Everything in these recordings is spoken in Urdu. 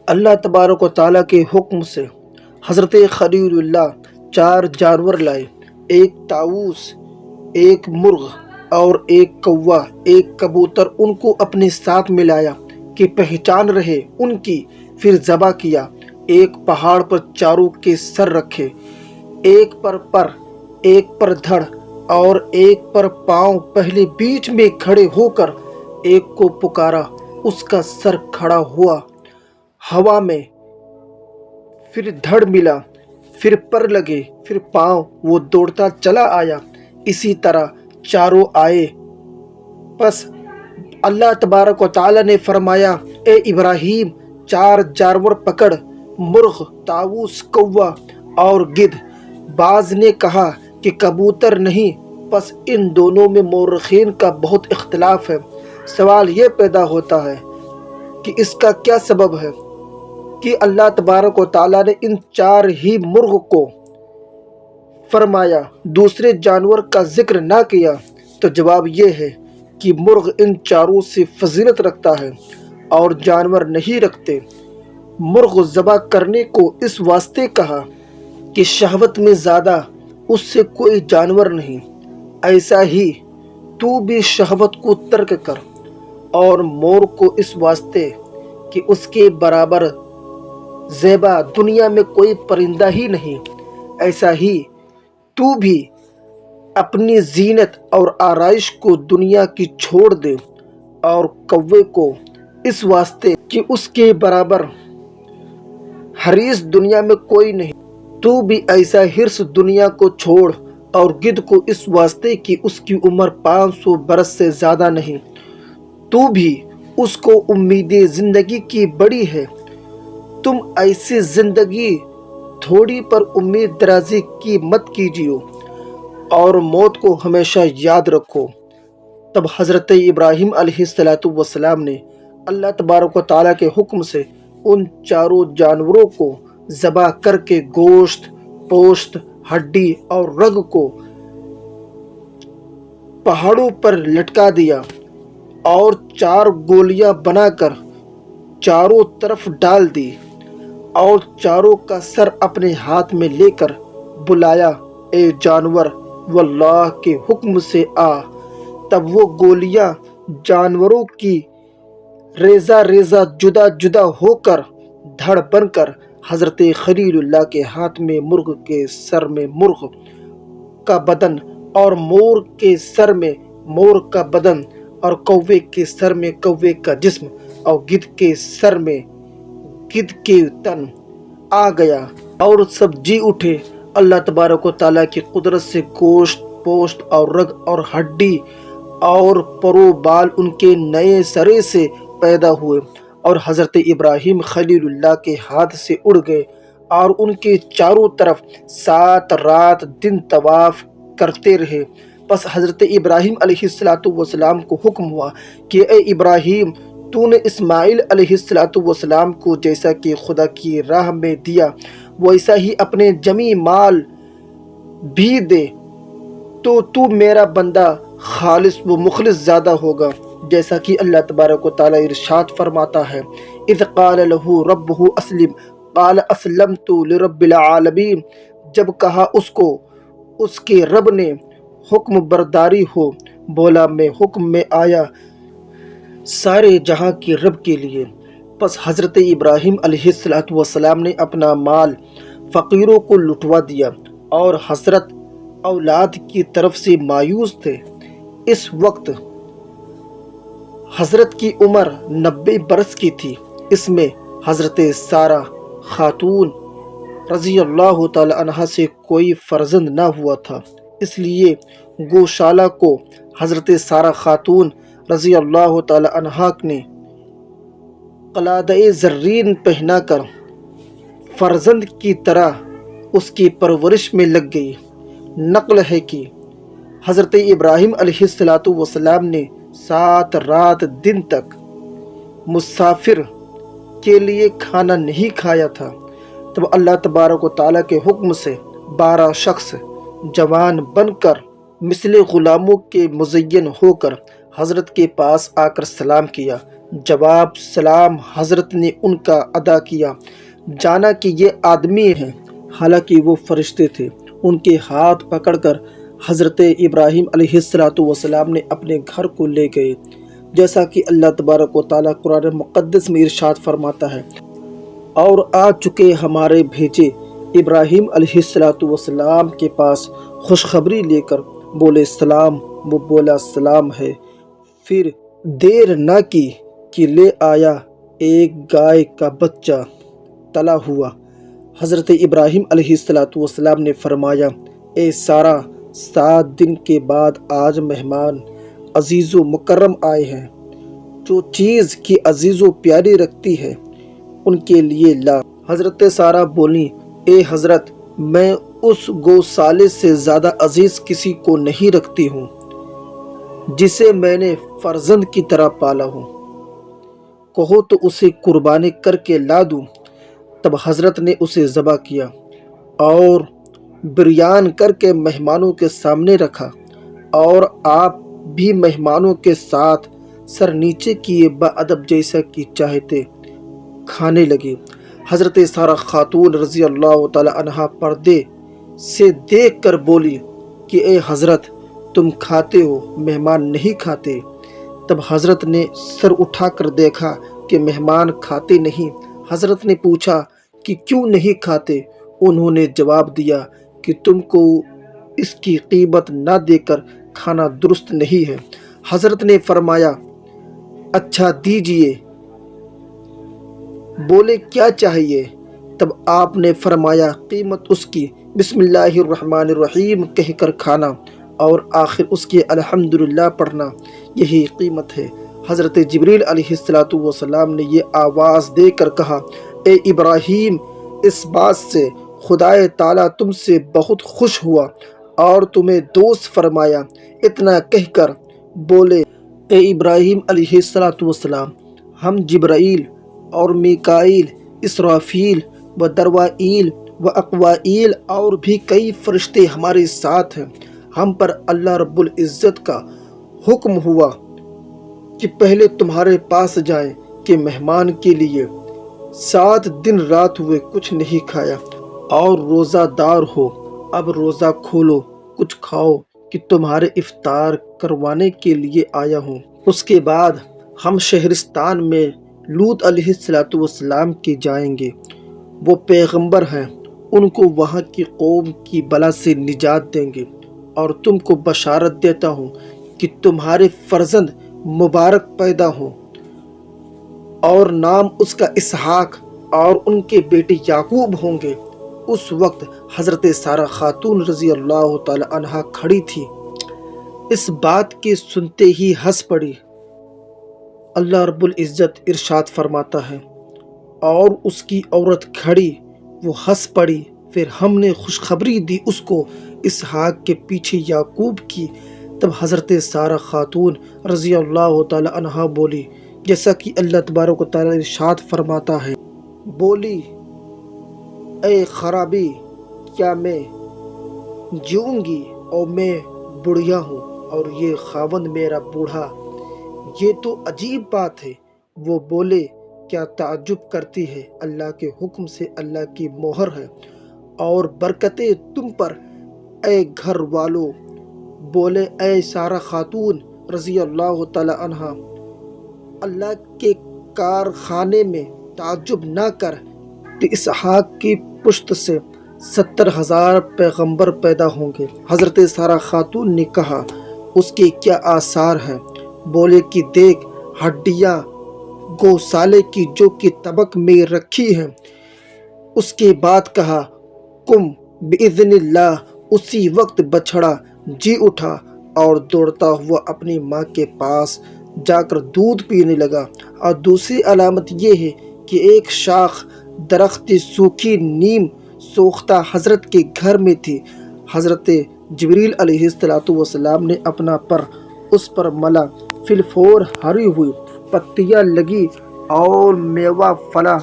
اللہ تبارک و تعالیٰ کے حکم سے حضرت خلیل اللہ 4 جانور لائے، ایک طاؤس، ایک مرغ اور ایک کوا، ایک کبوتر۔ ان کو اپنے ساتھ ملایا کہ پہچان رہے ان کی، پھر ذبح کیا۔ ایک پہاڑ پر چاروں کے سر رکھے، ایک پر ایک پر دھڑ اور ایک پر پاؤں، پہلے بیچ میں کھڑے ہو کر ایک کو پکارا، اس کا سر کھڑا ہوا ہوا میں، پھر دھڑ ملا، پھر پر لگے، پھر پاؤں، وہ دوڑتا چلا آیا۔ اسی طرح چاروں آئے۔ پس اللہ تبارک و تعالیٰ نے فرمایا، اے ابراہیم 4 جانور پکڑ، مرغ، طاؤس، کوا اور گدھ۔ بعض نے کہا کہ کبوتر نہیں، پس ان دونوں میں مورخین کا بہت اختلاف ہے۔ سوال یہ پیدا ہوتا ہے کہ اس کا کیا سبب ہے کہ اللہ تبارک و تعالیٰ نے ان 4 ہی مرغ کو فرمایا، دوسرے جانور کا ذکر نہ کیا؟ تو جواب یہ ہے کہ مرغ ان چاروں سے فضیلت رکھتا ہے اور جانور نہیں رکھتے۔ مرغ ذبح کرنے کو اس واسطے کہا کہ شہوت میں زیادہ اس سے کوئی جانور نہیں۔ ایسا ہی تو بھی شہوت کو ترک کر، اور مور کو اس واسطے کہ اس کے برابر زیبا دنیا میں کوئی پرندہ ہی نہیں۔ ایسا ہی تو بھی اپنی زینت اور آرائش کو دنیا کی چھوڑ دے، اور کوے کو اس واسطے کہ اس کے برابر حریص دنیا میں کوئی نہیں۔ تو بھی ایسا حرص دنیا کو چھوڑ، اور گدھ کو اس واسطے کہ اس کی عمر 500 برس سے زیادہ نہیں۔ تو بھی اس کو امید زندگی کی بڑی ہے۔ تم ایسی زندگی تھوڑی پر امید درازی کی مت کیجیے، اور موت کو ہمیشہ یاد رکھو۔ تب حضرت ابراہیم علیہ السلام نے اللہ تبارک و تعالیٰ کے حکم سے ان 4 جانوروں کو ذبح کر کے گوشت، پوست، ہڈی اور رگ کو پہاڑوں پر لٹکا دیا، اور 4 گولیاں بنا کر چاروں طرف ڈال دی، اور چاروں کا سر اپنے ہاتھ میں لے کر بلایا، اے جانور واللہ کے حکم سے آ۔ تب وہ گولیاں جانوروں کی ریزہ ریزہ جدا جدا ہو کر دھڑ بن کر حضرت خلیل اللہ کے ہاتھ میں، مرغ کے سر میں مرغ کا بدن، اور مور کے سر میں مور کا بدن، اور کوے کے سر میں کوے کا جسم، اور گدھ کے سر میں گدھ کے تن آ گیا، اور سب جی اٹھے۔ اللہ تبارک و تعالیٰ کی قدرت سے گوشت، پوست اور رگ اور ہڈی اور پر و بال ان کے نئے سرے سے پیدا ہوئے، اور حضرت ابراہیم خلیل اللہ کے ہاتھ سے اڑ گئے، اور ان کے چاروں طرف 7 رات دن طواف کرتے رہے۔ پس حضرت ابراہیم علیہ السلام کو حکم ہوا کہ اے ابراہیم، تو نے اسماعیل علیہ السلام کو جیسا کہ خدا کی راہ میں دیا، ویسا ہی اپنے جمی مال بھی دے، تو میرا بندہ خالص و مخلص زیادہ ہوگا، جیسا کہ اللہ تبارک و تعالیٰ ارشاد فرماتا ہے، اذ قال له ربه اسلم قال اسلمت لرب العالمین۔ جب کہا اس کو اس کے رب نے حکم برداری ہو، بولا میں حکم میں آیا سارے جہاں کے رب کے لیے۔ پس حضرت ابراہیم علیہ السلام نے اپنا مال فقیروں کو لٹوا دیا، اور حضرت اولاد کی طرف سے مایوس تھے۔ اس وقت حضرت کی عمر 90 برس کی تھی۔ اس میں حضرت سارہ خاتون رضی اللہ تعالی عنہا سے کوئی فرزند نہ ہوا تھا، اس لیے گوشالہ کو حضرت سارہ خاتون رضی اللہ تعالی عنہا نے قلادہ زرین پہنا کر فرزند کی طرح اس کی پرورش میں لگ گئی۔ نقل ہے کہ حضرت ابراہیم علیہ السلام نے 7 رات دن تک مسافر کے لیے کھانا نہیں کھایا تھا۔ تب اللہ تبارک و تعالیٰ کے حکم سے 12 شخص جوان بن کر مثل غلاموں کے مزین ہو کر حضرت کے پاس آ کر سلام کیا۔ جواب سلام حضرت نے ان کا ادا کیا، جانا کہ یہ آدمی ہیں، حالانکہ وہ فرشتے تھے۔ ان کے ہاتھ پکڑ کر حضرت ابراہیم علیہ السلام نے اپنے گھر کو لے گئے، جیسا کہ اللہ تبارک و تعالیٰ قرآن مقدس میں ارشاد فرماتا ہے، اور آ چکے ہمارے بھیجے ابراہیم علیہ السلام کے پاس خوشخبری لے کر بولے سلام، وہ بولا سلام ہے، پھر دیر نہ کی کہ لے آیا ایک گائے کا بچہ تلا ہوا۔ حضرت ابراہیم علیہ السلام نے فرمایا، اے سارہ، 7 دن کے بعد آج مہمان عزیز و مکرم آئے ہیں، جو چیز کی عزیز و پیاری رکھتی ہے ان کے لیے لا۔ حضرت سارہ بولی، اے حضرت، میں اس گوسالے سے زیادہ عزیز کسی کو نہیں رکھتی ہوں جسے میں نے فرزند کی طرح پالا ہوں، کہو تو اسے قربانی کر کے لا دوں۔ تب حضرت نے اسے ذبح کیا اور بریان کر کے مہمانوں کے سامنے رکھا، اور آپ بھی مہمانوں کے ساتھ سر نیچے کیے باادب جیسا کہ چاہتے کھانے لگے۔ حضرت سارہ خاتون رضی اللہ تعالی عنہا پردے سے دیکھ کر بولی کہ اے حضرت، تم کھاتے ہو، مہمان نہیں کھاتے۔ تب حضرت نے سر اٹھا کر دیکھا کہ مہمان کھاتے نہیں۔ حضرت نے پوچھا کہ کیوں نہیں کھاتے؟ انہوں نے جواب دیا کہ تم کو اس کی قیمت نہ دے کر کھانا درست نہیں ہے۔ حضرت نے فرمایا، اچھا دیجئے۔ بولے کیا چاہیے؟ تب آپ نے فرمایا، قیمت اس کی بسم اللہ الرحمن الرحیم کہہ کر کھانا اور آخر اس کے الحمدللہ پڑھنا، یہی قیمت ہے۔ حضرت جبریل علیہ السلام نے یہ آواز دے کر کہا، اے ابراہیم، اس بات سے خدائے تعالیٰ تم سے بہت خوش ہوا اور تمہیں دوست فرمایا۔ اتنا کہہ کر بولے، اے ابراہیم علیہ السلام، ہم جبرائیل اور میکائیل، اسرافیل و دروائیل و اقوائیل اور بھی کئی فرشتے ہمارے ساتھ ہیں۔ ہم پر اللہ رب العزت کا حکم ہوا کہ پہلے تمہارے پاس جائیں کہ مہمان کے لیے 7 دن رات ہوئے کچھ نہیں کھایا اور روزہ دار ہو، اب روزہ کھولو، کچھ کھاؤ کہ تمہارے افطار کروانے کے لیے آیا ہوں۔ اس کے بعد ہم شہرستان میں لوط علیہ السلام کے جائیں گے، وہ پیغمبر ہیں، ان کو وہاں کی قوم کی بلا سے نجات دیں گے، اور تم کو بشارت دیتا ہوں کہ تمہارے فرزند مبارک پیدا ہوں اور نام اس کا اسحاق اور ان کے بیٹے یعقوب ہوں گے۔ اس وقت حضرت سارہ خاتون رضی اللہ تعالی عنہا کھڑی تھی، اس بات کے سنتے ہی ہنس پڑی۔ اللہ رب العزت ارشاد فرماتا ہے، اور اس کی عورت کھڑی، وہ ہنس پڑی، پھر ہم نے خوشخبری دی اس کو اسحاق کے پیچھے یعقوب کی۔ تب حضرت سارہ خاتون رضی اللہ تعالی عنہا بولی، جیسا کہ اللہ تبارک و تعالی ارشاد فرماتا ہے، بولی، اے خرابی، کیا میں جیوں گی اور میں بڑھیا ہوں اور یہ خاوند میرا بوڑھا؟ یہ تو عجیب بات ہے۔ وہ بولے، کیا تعجب کرتی ہے؟ اللہ کے حکم سے اللہ کی مہر ہے اور برکتیں تم پر اے گھر والو۔ بولے، اے سارہ خاتون رضی اللہ تعالی عنہا، اللہ کے کارخانے میں تعجب نہ کر کہ اسحاق کی پشت سے 70,000 پیغمبر پیدا ہوں گے۔ حضرت سارہ خاتون نے کہا، اس کے کیا آثار ہیں؟ بولے کہ دیکھ، ہڈیاں گوسالے کی جو کہ طبق میں رکھی ہیں۔ اس کے بعد کہا، کم بإذن اللہ۔ اسی وقت بچھڑا جی اٹھا اور دوڑتا ہوا اپنی ماں کے پاس جا کر دودھ پینے لگا۔ اور دوسری علامت یہ ہے کہ ایک شاخ درخت سوکھی نیم سوختہ حضرت کے گھر میں تھی۔ حضرت جبریل علیہ السلام نے اپنا پر اس پر ملا، فی الفور ہری ہوئی پتیاں لگی اور میوہ پھلا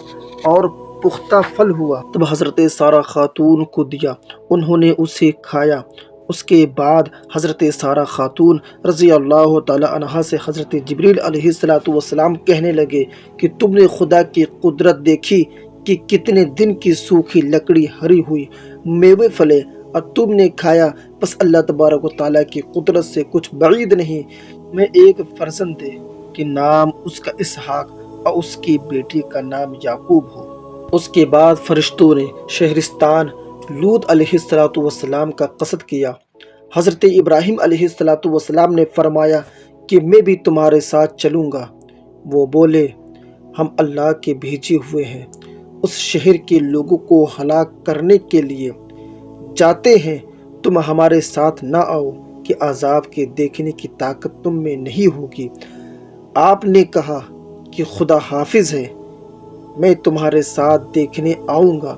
اور پختہ پھل ہوا۔ تب حضرت سارہ خاتون کو دیا، انہوں نے اسے کھایا اس کے بعد حضرت سارہ خاتون رضی اللہ تعالی عنہا سے حضرت جبریل علیہ السلام کہنے لگے کہ تم نے خدا کی قدرت دیکھی کہ کتنے دن کی سوکھی لکڑی ہری ہوئی میوے پھلے اور تم نے کھایا، بس اللہ تبارک و تعالیٰ کی قدرت سے کچھ بعید نہیں میں ایک فرزند دے کہ نام اس کا اسحاق اور اس کی بیٹی کا نام یعقوب ہو۔ اس کے بعد فرشتوں نے شہرستان لوط علیہ السلام کا قصد کیا۔ حضرت ابراہیم علیہ السلام نے فرمایا کہ میں بھی تمہارے ساتھ چلوں گا۔ وہ بولے ہم اللہ کے بھیجے ہوئے ہیں، اس شہر کے لوگوں کو ہلاک کرنے کے لیے جاتے ہیں، تم ہمارے ساتھ نہ آؤ کہ عذاب کے دیکھنے کی طاقت تم میں نہیں ہوگی۔ آپ نے کہا کہ خدا حافظ ہے، میں تمہارے ساتھ دیکھنے آؤں گا۔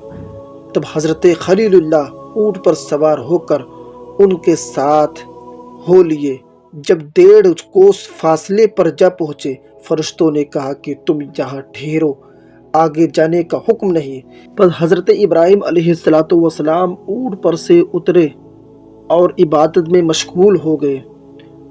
تب حضرت خلیل اللہ اونٹ پر سوار ہو کر ان کے ساتھ ہو لیے۔ جب 1.5 کوس فاصلے پر جا پہنچے، فرشتوں نے کہا کہ تم یہاں ٹھہرو، آگے جانے کا حکم نہیں۔ پس حضرت ابراہیم علیہ السلام اونٹ پر سے اترے اور عبادت میں مشغول ہو گئے،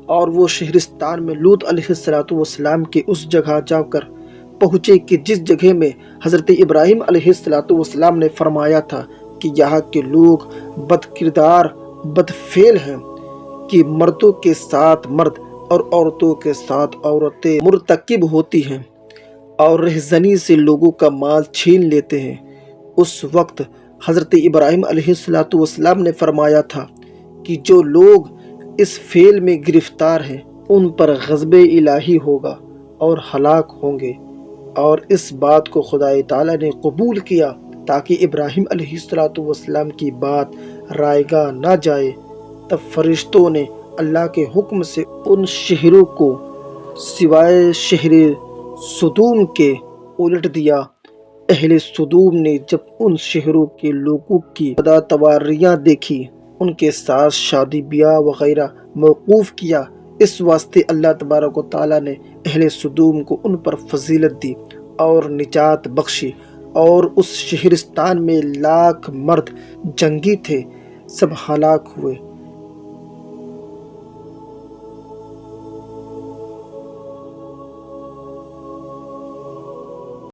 اور وہ شہرستان میں لوط علیہ السلام کے اس جگہ جا کر پہنچے کہ جس جگہ میں حضرت ابراہیم علیہ السلام نے فرمایا تھا کہ یہاں کے لوگ بد کردار بد فعل ہیں، کہ مردوں کے ساتھ مرد اور عورتوں کے ساتھ عورتیں مرتکب ہوتی ہیں اور رہزنی سے لوگوں کا مال چھین لیتے ہیں۔ اس وقت حضرت ابراہیم علیہ السلام نے فرمایا تھا کہ جو لوگ اس فعل میں گرفتار ہیں ان پر غضب الہی ہوگا اور ہلاک ہوں گے، اور اس بات کو خدا تعالیٰ نے قبول کیا تاکہ ابراہیم علیہ السلام کی بات رائیگاں نہ جائے۔ تب فرشتوں نے اللہ کے حکم سے ان شہروں کو سوائے شہر سدوم کے الٹ دیا۔ اہل سدوم نے جب ان شہروں کے لوگوں کی بداتواریاں دیکھی، ان کے ساتھ شادی بیاہ وغیرہ موقوف کیا۔ اس واسطے اللہ تبارک و تعالیٰ نے اہل سدوم کو ان پر فضیلت دی اور نجات بخشی، اور اس شہرستان میں 1,00,000 مرد جنگی تھے، سب ہلاک ہوئے۔